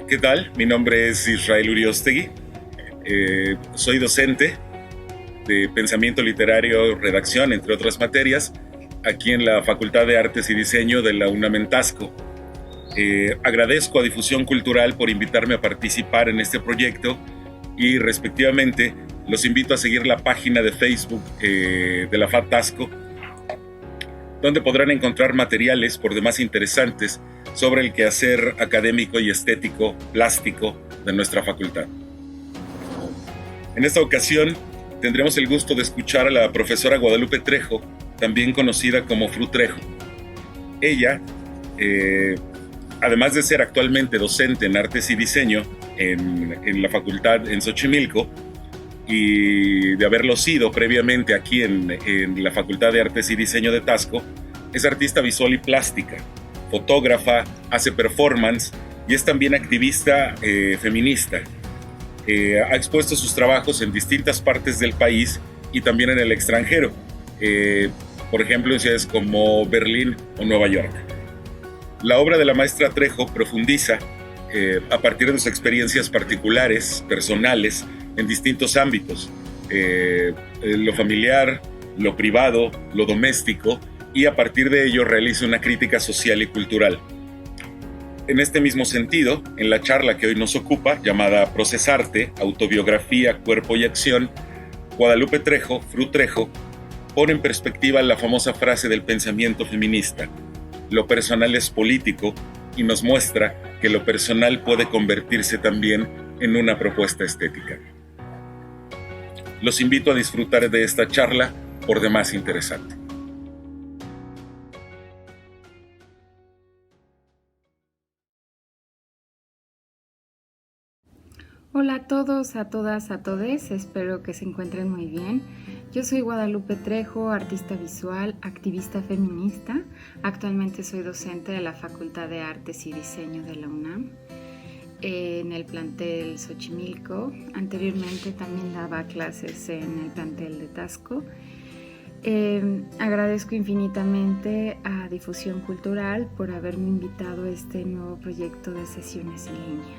¿Qué tal? Mi nombre es Israel Uriostegui. Soy docente de pensamiento literario, redacción, entre otras materias, aquí en la Facultad de Artes y Diseño de la UNAM en Tasco. Agradezco a Difusión Cultural por invitarme a participar en este proyecto y respectivamente los invito a seguir la página de Facebook de la FAT Tasco, donde podrán encontrar materiales por demás interesantes sobre el quehacer académico y estético plástico de nuestra facultad. En esta ocasión tendremos el gusto de escuchar a la profesora Guadalupe Trejo, también conocida como Fru Trejo. Ella, además de ser actualmente docente en Artes y Diseño en la facultad en Xochimilco, y de haberlo sido previamente aquí en la Facultad de Artes y Diseño de Tasco, es artista visual y plástica, fotógrafa, hace performance y es también activista feminista. Ha expuesto sus trabajos en distintas partes del país y también en el extranjero, por ejemplo en ciudades como Berlín o Nueva York. La obra de la maestra Trejo profundiza a partir de sus experiencias particulares, personales, en distintos ámbitos, lo familiar, lo privado, lo doméstico, y a partir de ello realiza una crítica social y cultural. En este mismo sentido, en la charla que hoy nos ocupa, llamada Procesarte, Autobiografía, Cuerpo y Acción, Guadalupe Trejo, Fru Trejo, pone en perspectiva la famosa frase del pensamiento feminista: lo personal es político, y nos muestra que lo personal puede convertirse también en una propuesta estética. Los invito a disfrutar de esta charla por demás interesante. Hola a todos, a todas, a todes, espero que se encuentren muy bien. Yo soy Guadalupe Trejo, artista visual, activista feminista. Actualmente soy docente de la Facultad de Artes y Diseño de la UNAM, en el plantel Xochimilco. Anteriormente también daba clases en el plantel de Tasco. Agradezco infinitamente a Difusión Cultural por haberme invitado a este nuevo proyecto de sesiones en línea.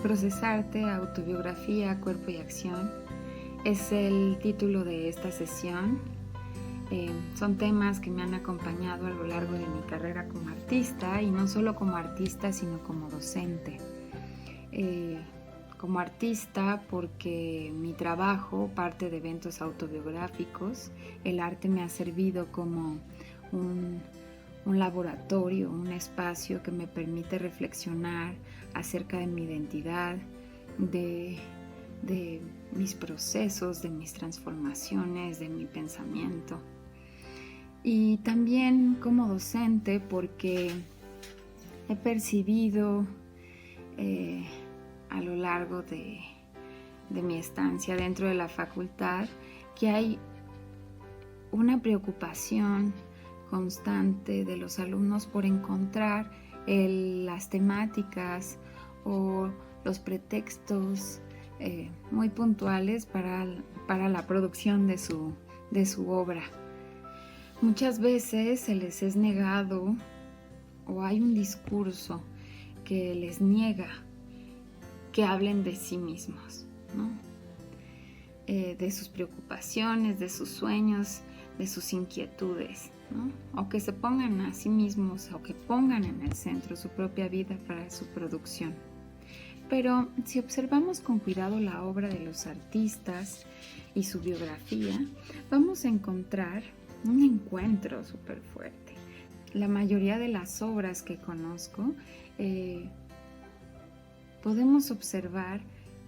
Procesarte, autobiografía, cuerpo y acción es el título de esta sesión. Son temas que me han acompañado a lo largo de mi carrera como artista, y no solo como artista, sino como docente. Como artista porque mi trabajo parte de eventos autobiográficos. El arte me ha servido como un laboratorio, un espacio que me permite reflexionar acerca de mi identidad, de mis procesos, de mis transformaciones, de mi pensamiento. Y también como docente porque he percibido a lo largo de mi estancia dentro de la facultad que hay una preocupación constante de los alumnos por encontrar las temáticas o los pretextos muy puntuales para la producción de su obra. Muchas veces se les es negado, o hay un discurso que les niega que hablen de sí mismos, ¿no? De sus preocupaciones, de sus sueños, de sus inquietudes, ¿no? O que se pongan a sí mismos, o que pongan en el centro su propia vida para su producción. Pero si observamos con cuidado la obra de los artistas y su biografía, vamos a encontrar un encuentro súper fuerte. La mayoría de las obras que conozco, podemos observar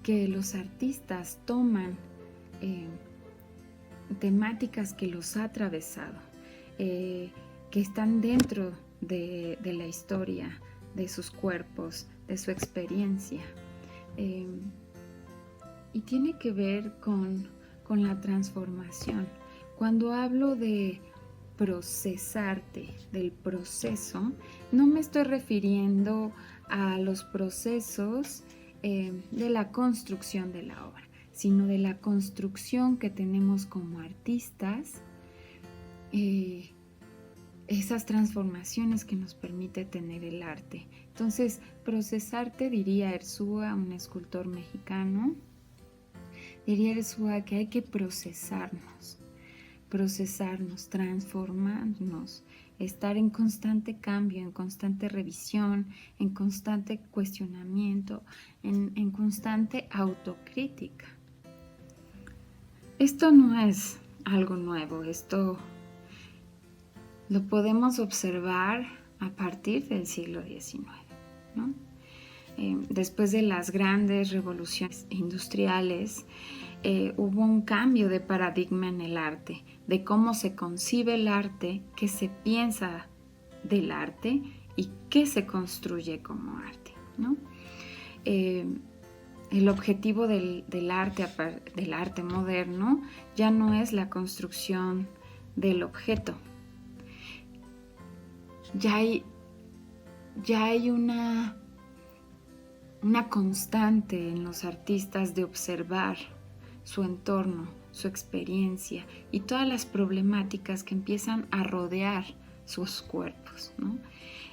que los artistas toman temáticas que los ha atravesado, que están dentro de la historia, de sus cuerpos, de su experiencia, y tiene que ver con la transformación. Cuando hablo de procesarte, del proceso, no me estoy refiriendo a los procesos de la construcción de la obra, sino de la construcción que tenemos como artistas esas transformaciones que nos permite tener el arte. Entonces, procesarte, diría Erzúa, un escultor mexicano, diría Erzúa que hay que procesarnos, transformarnos, estar en constante cambio, en constante revisión, en constante cuestionamiento, en constante autocrítica. Esto no es algo nuevo, esto lo podemos observar a partir del siglo XIX, ¿no? Después de las grandes revoluciones industriales, hubo un cambio de paradigma en el arte, de cómo se concibe el arte, qué se piensa del arte y qué se construye como arte, ¿no? El objetivo del arte moderno ya no es la construcción del objeto. Ya hay una constante en los artistas de observar su entorno, su experiencia y todas las problemáticas que empiezan a rodear sus cuerpos, ¿no?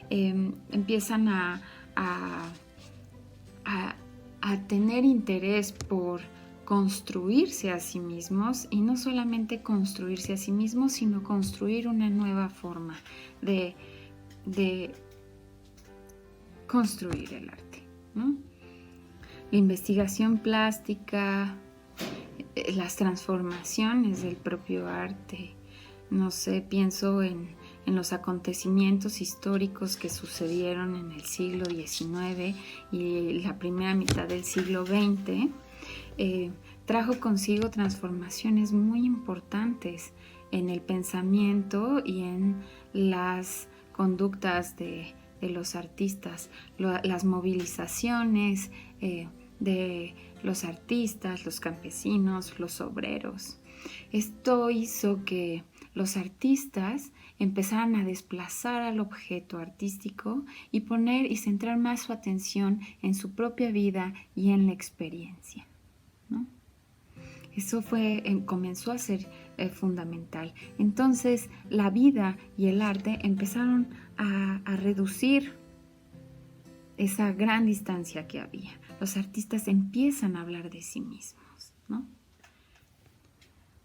Empiezan a tener interés por construirse a sí mismos, y no solamente construirse a sí mismos, sino construir una nueva forma de construir el arte, ¿no? La investigación plástica, las transformaciones del propio arte. No sé, pienso en los acontecimientos históricos que sucedieron en el siglo XIX y la primera mitad del siglo XX. Trajo consigo transformaciones muy importantes en el pensamiento y en las conductas de los artistas, las movilizaciones de los artistas, los campesinos, los obreros. Esto hizo que los artistas empezaran a desplazar al objeto artístico y poner y centrar más su atención en su propia vida y en la experiencia, ¿no? Eso comenzó a ser fundamental. Entonces, la vida y el arte empezaron a reducir esa gran distancia que había. Los artistas empiezan a hablar de sí mismos, ¿no?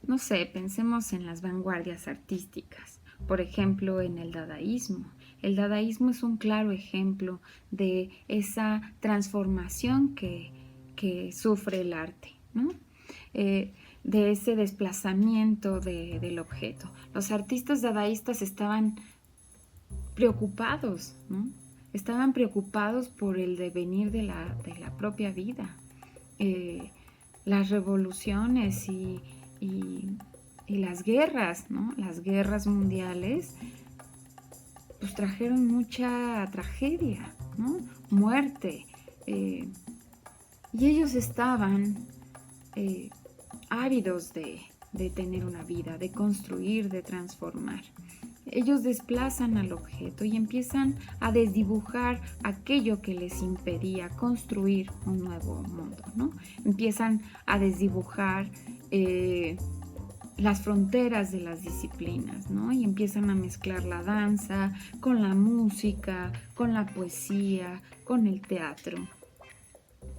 No sé, pensemos en las vanguardias artísticas. Por ejemplo, en el dadaísmo. El dadaísmo es un claro ejemplo de esa transformación que sufre el arte, ¿no? De ese desplazamiento del objeto. Los artistas dadaístas estaban preocupados, ¿no? Estaban preocupados por el devenir de la propia vida. Las revoluciones y las guerras, ¿no? Las guerras mundiales pues trajeron mucha tragedia, ¿no? Muerte. Y ellos estaban ávidos de tener una vida, de construir, de transformar. Ellos desplazan al objeto y empiezan a desdibujar aquello que les impedía construir un nuevo mundo, ¿no? Empiezan a desdibujar las fronteras de las disciplinas, ¿no? Y empiezan a mezclar la danza con la música, con la poesía, con el teatro.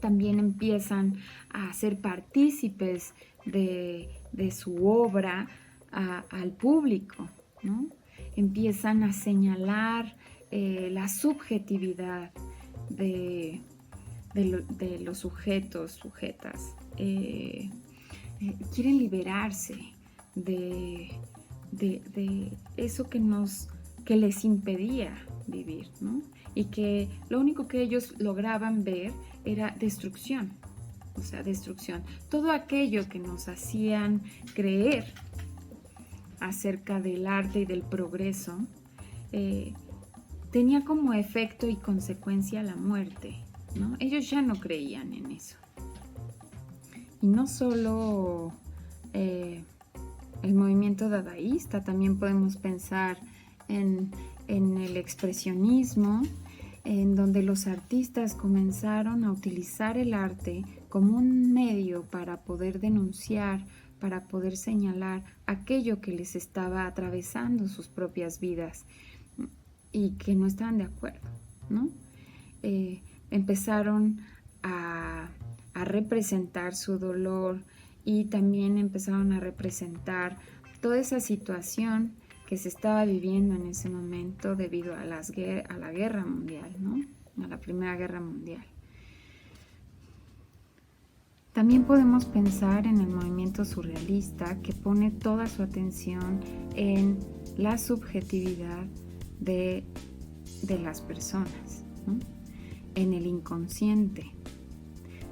También empiezan a ser partícipes de su obra al público, ¿no? Empiezan a señalar la subjetividad de los sujetas. Quieren liberarse de eso que les impedía vivir, ¿no? Y que lo único que ellos lograban ver era destrucción. O sea, destrucción. Todo aquello que nos hacían creer acerca del arte y del progreso tenía como efecto y consecuencia la muerte, ¿no? Ellos ya no creían en eso. Y no solo el movimiento dadaísta, también podemos pensar en el expresionismo, en donde los artistas comenzaron a utilizar el arte como un medio para poder denunciar para poder señalar aquello que les estaba atravesando sus propias vidas y que no estaban de acuerdo, ¿no? Empezaron a representar su dolor y también empezaron a representar toda esa situación que se estaba viviendo en ese momento debido a la guerra mundial, ¿no? A la Primera Guerra Mundial. También podemos pensar en el movimiento surrealista, que pone toda su atención en la subjetividad de las personas, ¿no? En el inconsciente.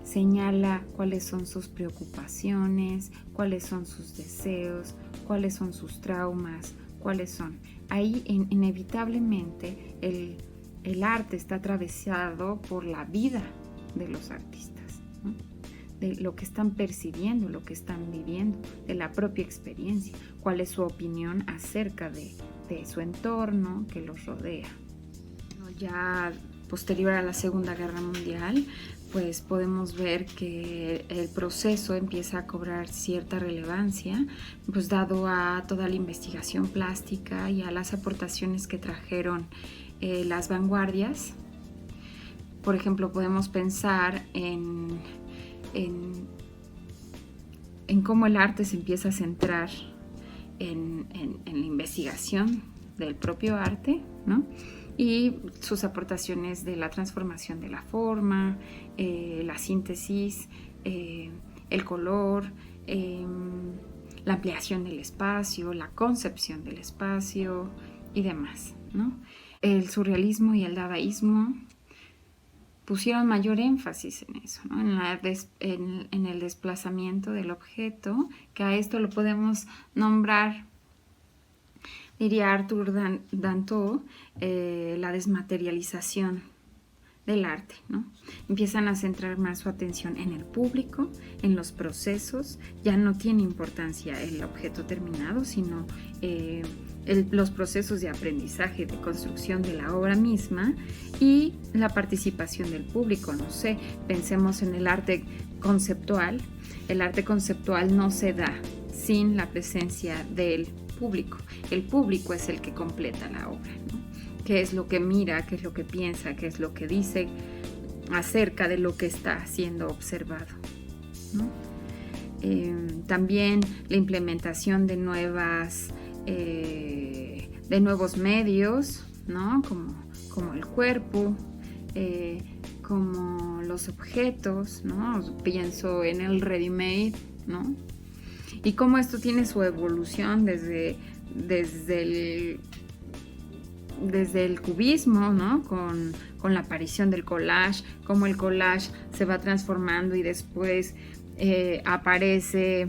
Señala cuáles son sus preocupaciones, cuáles son sus deseos, cuáles son sus traumas, cuáles son. Ahí inevitablemente el arte está atravesado por la vida de los artistas, ¿no? De lo que están percibiendo, lo que están viviendo, de la propia experiencia, cuál es su opinión acerca de su entorno que los rodea. Ya posterior a la Segunda Guerra Mundial, pues podemos ver que el proceso empieza a cobrar cierta relevancia, pues dado a toda la investigación plástica y a las aportaciones que trajeron las vanguardias. Por ejemplo, podemos pensar en cómo el arte se empieza a centrar en la investigación del propio arte, ¿no? Y sus aportaciones de la transformación de la forma, la síntesis, el color, la ampliación del espacio, la concepción del espacio y demás, ¿no? El surrealismo y el dadaísmo pusieron mayor énfasis en eso, ¿no? En el desplazamiento del objeto, que a esto lo podemos nombrar, diría Arthur Danto, la desmaterialización del arte, ¿no? Empiezan a centrar más su atención en el público, en los procesos. Ya no tiene importancia el objeto terminado, sino los procesos de aprendizaje, de construcción de la obra misma y la participación del público. No sé, pensemos en el arte conceptual. El arte conceptual no se da sin la presencia del público. El público es el que completa la obra, ¿no? Qué es lo que mira, qué es lo que piensa, qué es lo que dice acerca de lo que está siendo observado, ¿no? También la implementación de nuevos medios, ¿no? Como el cuerpo, como los objetos, ¿no? Pienso en el ready-made, ¿no? Y cómo esto tiene su evolución desde el cubismo, ¿no? Con la aparición del collage, cómo el collage se va transformando y después aparece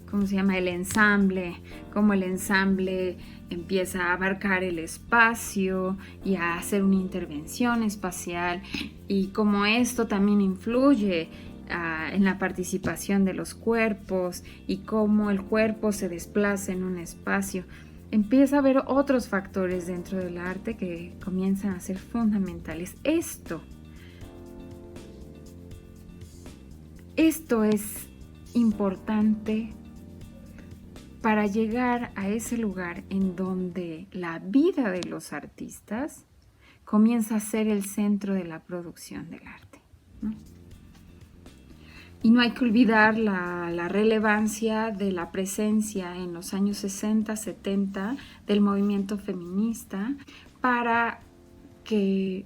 ¿cómo se llama? El ensamble, cómo el ensamble empieza a abarcar el espacio y a hacer una intervención espacial, y cómo esto también influye en la participación de los cuerpos y cómo el cuerpo se desplaza en un espacio. Empieza a haber otros factores dentro del arte que comienzan a ser fundamentales. Esto es importante para llegar a ese lugar en donde la vida de los artistas comienza a ser el centro de la producción del arte, ¿no? Y no hay que olvidar la relevancia de la presencia en los años 60, 70 del movimiento feminista para que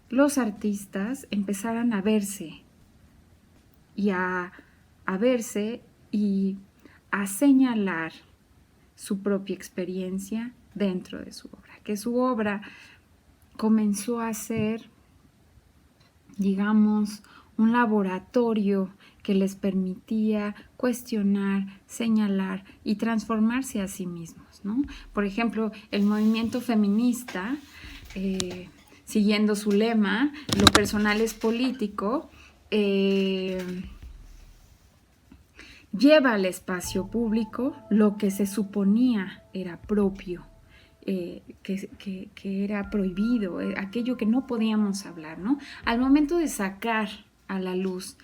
los artistas empezaran a verse y a señalar su propia experiencia dentro de su obra, que su obra comenzó a ser, digamos, un laboratorio que les permitía cuestionar, señalar y transformarse a sí mismos, ¿no? Por ejemplo, el movimiento feminista, siguiendo su lema, lo personal es político, lleva al espacio público lo que se suponía era propio, que era prohibido, aquello que no podíamos hablar, ¿no? Al momento de sacar a la luz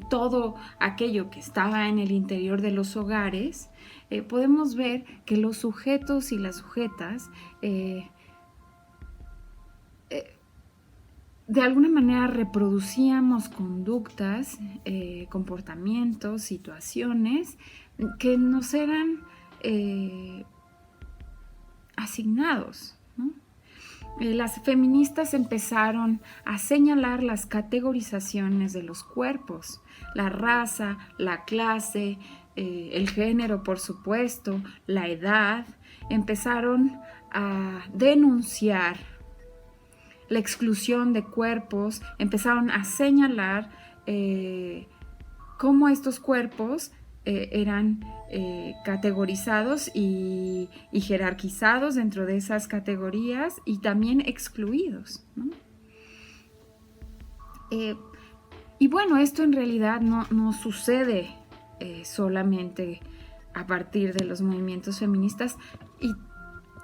todo aquello que estaba en el interior de los hogares, podemos ver que los sujetos y las sujetas de alguna manera reproducíamos conductas, comportamientos, situaciones que nos eran asignados, ¿no? Las feministas empezaron a señalar las categorizaciones de los cuerpos, la raza, la clase, el género, por supuesto, la edad. Empezaron a denunciar la exclusión de cuerpos, empezaron a señalar cómo estos cuerpos eran categorizados y jerarquizados dentro de esas categorías y también excluidos, ¿no? Y bueno, esto en realidad no sucede solamente a partir de los movimientos feministas y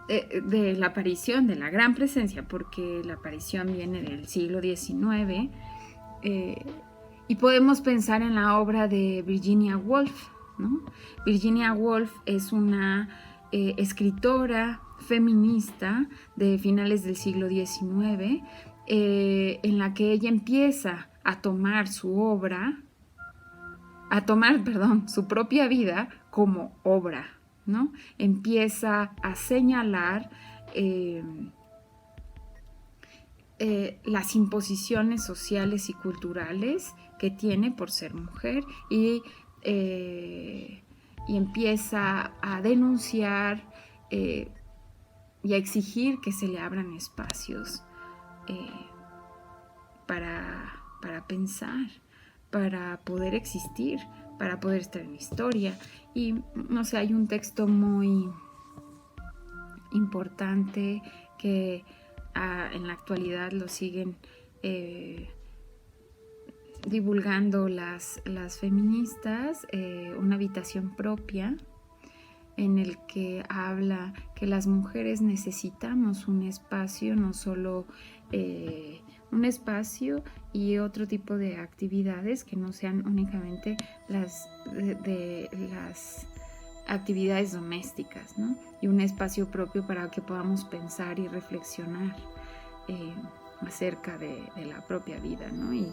de la aparición, de la gran presencia, porque la aparición viene del siglo XIX, y podemos pensar en la obra de Virginia Woolf, ¿no? Virginia Woolf es una escritora feminista de finales del siglo XIX, en la que ella empieza a tomar su propia vida como obra, ¿no? Empieza a señalar las imposiciones sociales y culturales que tiene por ser mujer y empieza a denunciar y a exigir que se le abran espacios para pensar, para poder existir, para poder estar en la historia. Y no sé, hay un texto muy importante que en la actualidad lo siguen divulgando las feministas, Una habitación propia, en el que habla que las mujeres necesitamos un espacio, no solo un espacio y otro tipo de actividades que no sean únicamente las actividades domésticas, ¿no? Y un espacio propio para que podamos pensar y reflexionar acerca de la propia vida, ¿no? Y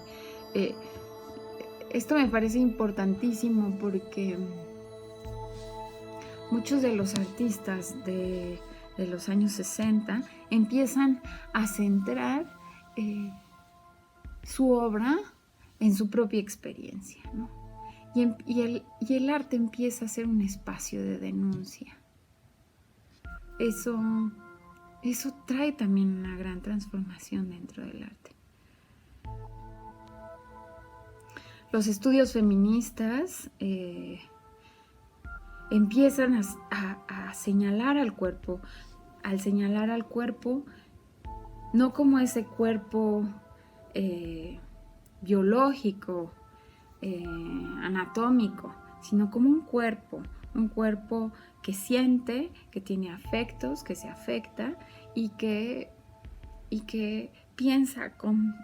esto me parece importantísimo porque muchos de los artistas de los años 60 empiezan a centrar su obra en su propia experiencia, ¿no? Y el arte empieza a ser un espacio de denuncia. Eso trae también una gran transformación dentro del arte. Los estudios feministas empiezan a señalar al cuerpo, no como ese cuerpo biológico, anatómico, sino como un cuerpo que siente, que tiene afectos, que se afecta y que piensa con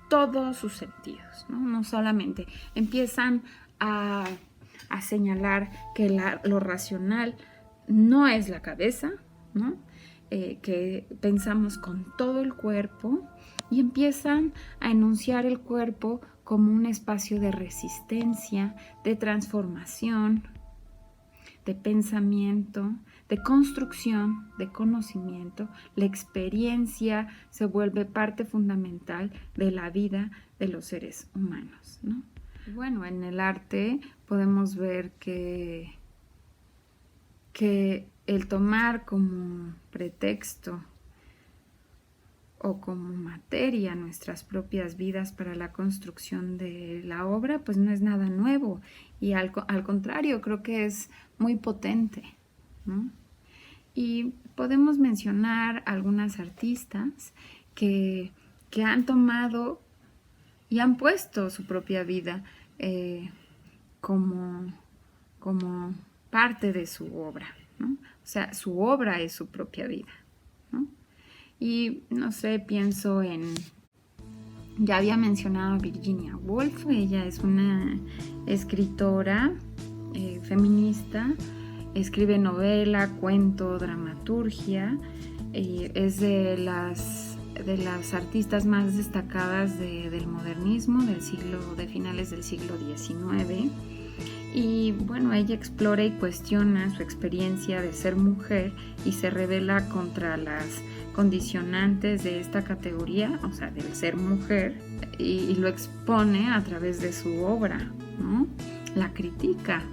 todos sus sentidos, ¿no? No solamente empiezan a señalar que lo racional no es la cabeza, ¿no? Que pensamos con todo el cuerpo y empiezan a enunciar el cuerpo como un espacio de resistencia, de transformación, de pensamiento, de construcción, de conocimiento. La experiencia se vuelve parte fundamental de la vida de los seres humanos, ¿no? Bueno, en el arte podemos ver que el tomar como pretexto o como materia nuestras propias vidas para la construcción de la obra, pues no es nada nuevo y al contrario, creo que es muy potente, ¿no? Y podemos mencionar algunas artistas que han tomado y han puesto su propia vida como parte de su obra, ¿no? O sea, su obra es su propia vida, ¿no? Y no sé, pienso en Ya había mencionado a Virginia Woolf, ella es una escritora feminista, escribe novela, cuento, dramaturgia, es de las artistas más destacadas del modernismo de finales del siglo XIX. Y bueno, ella explora y cuestiona su experiencia de ser mujer y se revela contra las condicionantes de esta categoría, o sea, del ser mujer, y lo expone a través de su obra, ¿no? La critica.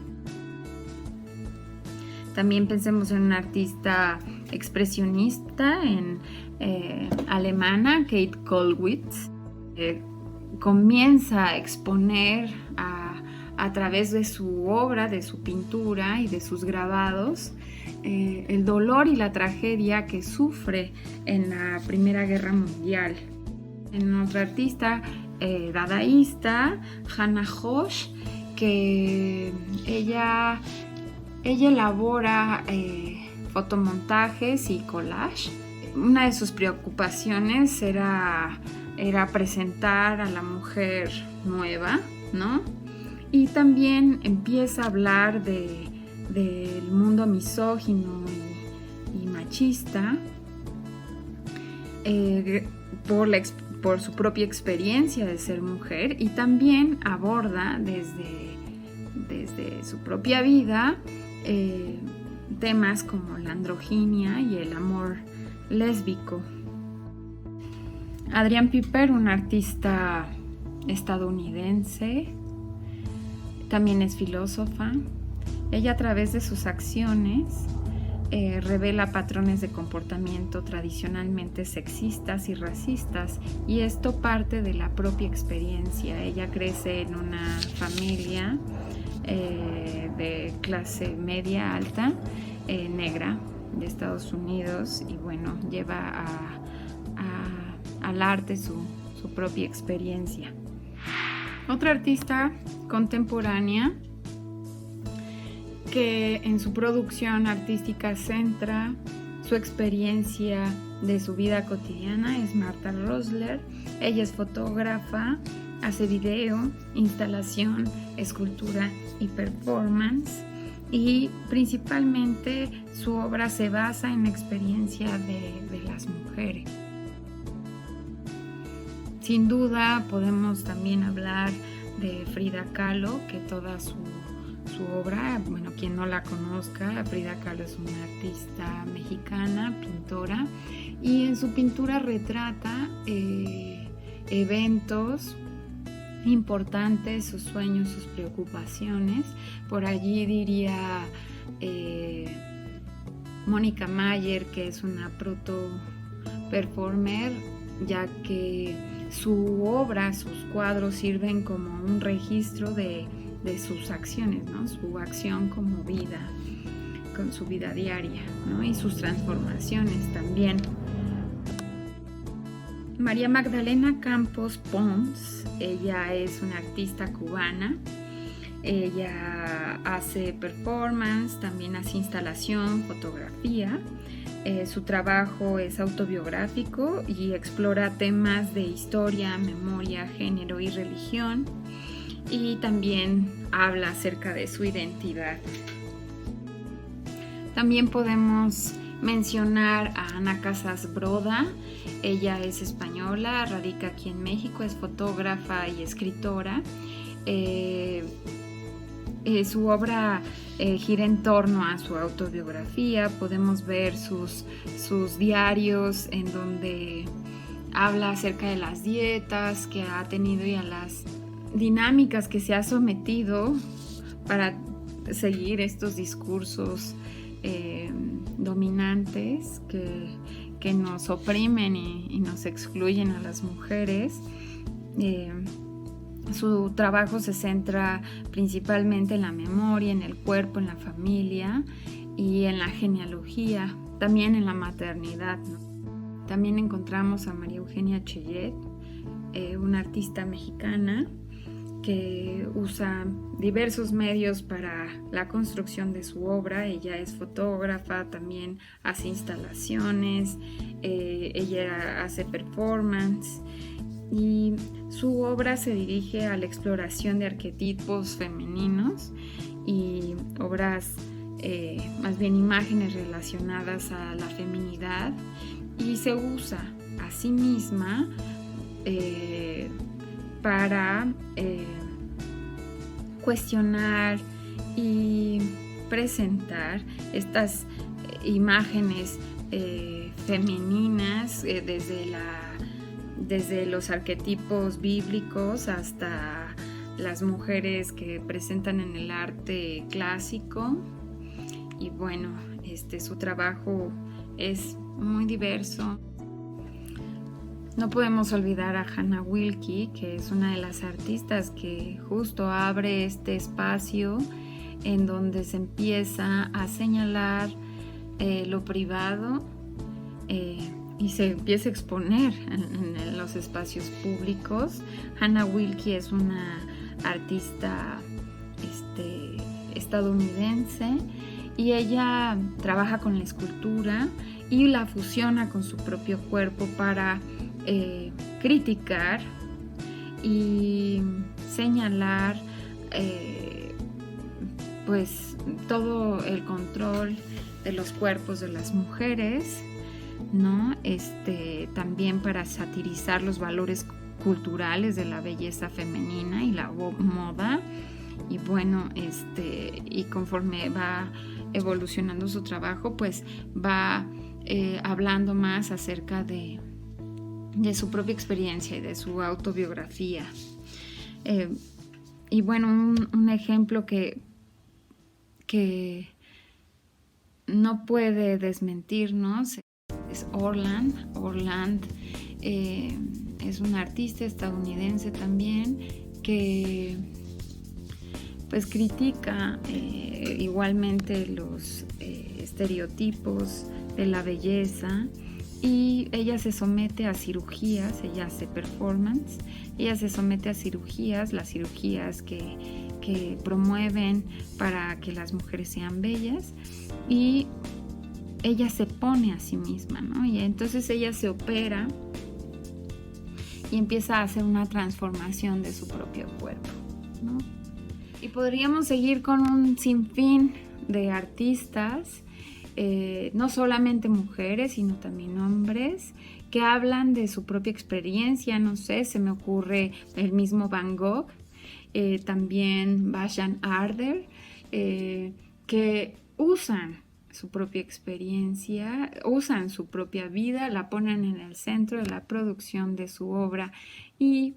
También pensemos en una artista expresionista alemana, Kate Kollwitz, comienza a exponer a través de su obra, de su pintura y de sus grabados, el dolor y la tragedia que sufre en la Primera Guerra Mundial. En otra artista dadaísta, Hannah Hosch, que ella elabora fotomontajes y collage. Una de sus preocupaciones era presentar a la mujer nueva, ¿no? Y también empieza a hablar del mundo misógino y machista por su propia experiencia de ser mujer, y también aborda desde su propia vida temas como la androginia y el amor lésbico. Adrienne Piper, una artista estadounidense, también es filósofa. Ella, a través de sus acciones, revela patrones de comportamiento tradicionalmente sexistas y racistas, y esto parte de la propia experiencia. Ella crece en una familia de clase media alta, negra, de Estados Unidos, y bueno, lleva al arte su propia experiencia. Otra artista contemporánea que en su producción artística centra su experiencia de su vida cotidiana es Martha Rosler. Ella es fotógrafa, hace video, instalación, escultura y performance, y principalmente su obra se basa en la experiencia de las mujeres. Sin duda podemos también hablar de Frida Kahlo, que toda su obra, bueno, quien no la conozca, Frida Kahlo es una artista mexicana, pintora, y en su pintura retrata eventos importantes, sus sueños, sus preocupaciones. Por allí diría Mónica Mayer, que es una proto-performer, ya que su obra, sus cuadros sirven como un registro de sus acciones, ¿no? Su acción como vida, con su vida diaria, ¿no? Y sus transformaciones también. María Magdalena Campos Pons, ella es una artista cubana. Ella hace performance, también hace instalación, fotografía. Su trabajo es autobiográfico y explora temas de historia, memoria, género y religión, y también habla acerca de su identidad. También podemos mencionar a Ana Casas Broda. Ella es española, radica aquí en México, es fotógrafa y escritora. Su obra gira en torno a su autobiografía. Podemos ver sus diarios en donde habla acerca de las dietas que ha tenido y a las dinámicas que se ha sometido para seguir estos discursos dominantes que nos oprimen y nos excluyen a las mujeres. Su trabajo se centra principalmente en la memoria, en el cuerpo, en la familia y en la genealogía, también en la maternidad, ¿no? También encontramos a María Eugenia Cheyet, una artista mexicana que usa diversos medios para la construcción de su obra. Ella es fotógrafa, también hace instalaciones, ella hace performance, y su obra se dirige a la exploración de arquetipos femeninos y obras, más bien imágenes relacionadas a la feminidad, y se usa a sí misma para cuestionar y presentar estas imágenes femeninas desde los arquetipos bíblicos hasta las mujeres que presentan en el arte clásico. Y bueno, su trabajo es muy diverso. No podemos olvidar a Hannah Wilke, que es una de las artistas que justo abre este espacio en donde se empieza a señalar lo privado y se empieza a exponer en los espacios públicos. Hannah Wilke es una artista estadounidense, y ella trabaja con la escultura y la fusiona con su propio cuerpo para criticar y señalar pues todo el control de los cuerpos de las mujeres, ¿no? También para satirizar los valores culturales de la belleza femenina y la moda. Y bueno, y conforme va evolucionando su trabajo, pues va hablando más acerca de su propia experiencia y de su autobiografía. Y bueno, un ejemplo que no puede desmentirnos es Orland. Orland es una artista estadounidense también que pues critica igualmente los estereotipos de la belleza, y ella se somete a cirugías. Ella hace performance, ella se somete a cirugías, las cirugías que promueven para que las mujeres sean bellas, y ella se pone a sí misma, ¿no? Y entonces ella se opera y empieza a hacer una transformación de su propio cuerpo, ¿no? Y podríamos seguir con un sinfín de artistas, no solamente mujeres, sino también hombres, que hablan de su propia experiencia. No sé, se me ocurre el mismo Van Gogh, también Vasan Arder, que usan su propia experiencia, usan su propia vida, la ponen en el centro de la producción de su obra. Y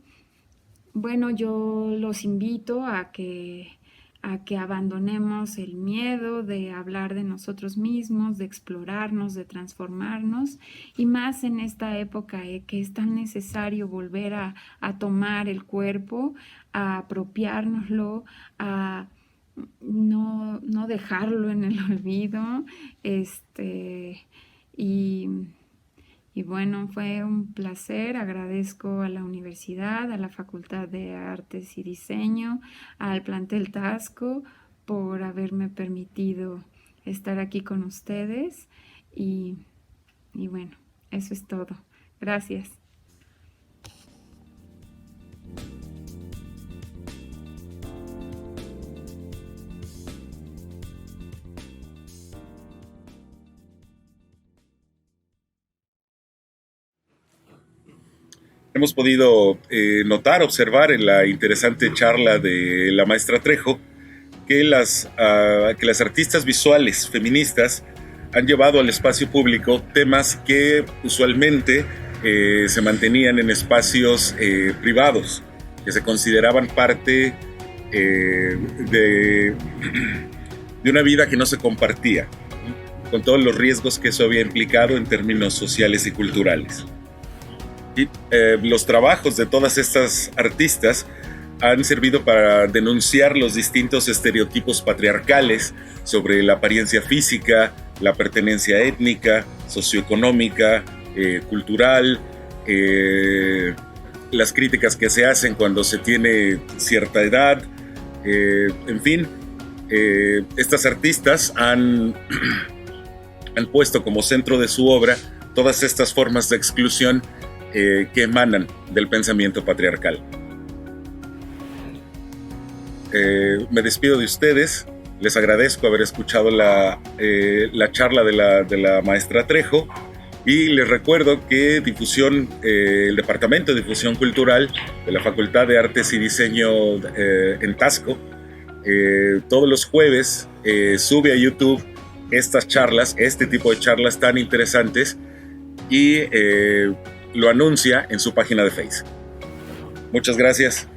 bueno, yo los invito a que abandonemos el miedo de hablar de nosotros mismos, de explorarnos, de transformarnos, y más en esta época que es tan necesario volver a tomar el cuerpo, a apropiárnoslo, a no dejarlo en el olvido. Y bueno, fue un placer. Agradezco a la universidad, a la Facultad de Artes y Diseño, al plantel Tasco por haberme permitido estar aquí con ustedes. Y bueno, eso es todo. Gracias. Hemos podido observar en la interesante charla de la maestra Trejo que las artistas visuales feministas han llevado al espacio público temas que usualmente se mantenían en espacios privados, que se consideraban parte de una vida que no se compartía, con todos los riesgos que eso había implicado en términos sociales y culturales. Y los trabajos de todas estas artistas han servido para denunciar los distintos estereotipos patriarcales sobre la apariencia física, la pertenencia étnica, socioeconómica, cultural, las críticas que se hacen cuando se tiene cierta edad, en fin. Estas artistas han puesto como centro de su obra todas estas formas de exclusión que emanan del pensamiento patriarcal. Me despido de ustedes, les agradezco haber escuchado la charla de la maestra Trejo, y les recuerdo que el Departamento de Difusión Cultural de la Facultad de Artes y Diseño en Taxco, todos los jueves sube a YouTube estas charlas, este tipo de charlas tan interesantes, y lo anuncia en su página de Facebook. Muchas gracias.